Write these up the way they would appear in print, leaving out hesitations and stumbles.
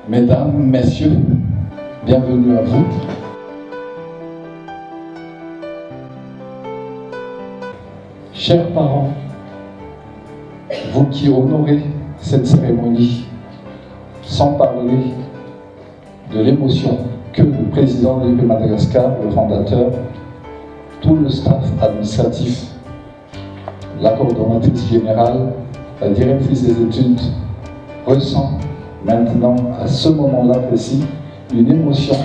Mesdames, Messieurs, bienvenue à vous. Chers parents, vous qui honorez cette cérémonie, sans parler de l'émotion que le président de l'UP Madagascar, le fondateur, tout le staff administratif, la coordonnatrice générale, la directrice des études ressent maintenant, à ce moment-là précis, une émotion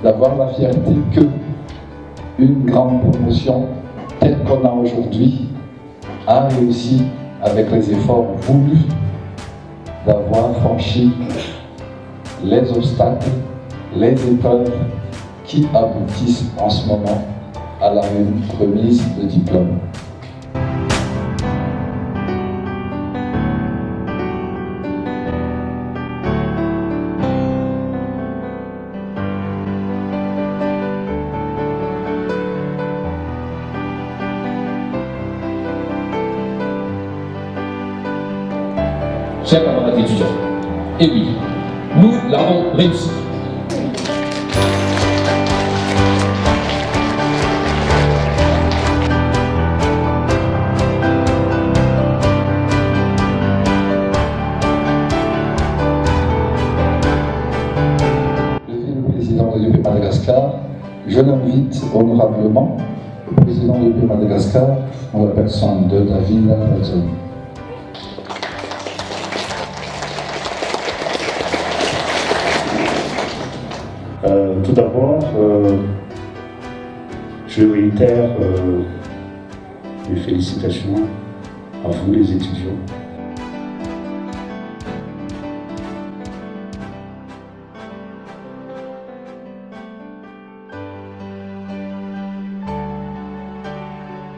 d'avoir la fierté que une grande promotion telle qu'on a aujourd'hui a réussi avec les efforts voulus d'avoir franchi les obstacles, les épreuves qui aboutissent en ce moment à la remise de diplôme. Chers camarades étudiants, et oui, nous l'avons réussi. Le président de l'UP Madagascar, je l'invite honorablement, le président de l'UP Madagascar, en la personne de David Lazoni. Tout d'abord, je réitère mes félicitations à vous les étudiants.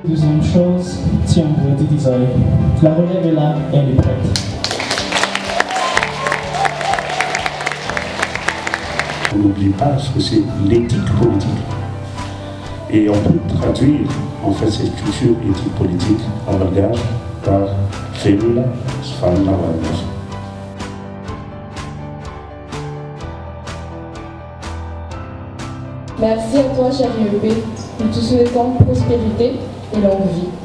Deuxième chose, tiens, vous êtes désolé. La relève est là, elle est prête. On n'oublie pas ce que c'est l'éthique politique. Et on peut traduire en fait cette culture éthique politique en langage par Femina Sfanawanosa. Merci à toi, cher IEP. Nous te souhaitons prospérité et longue vie.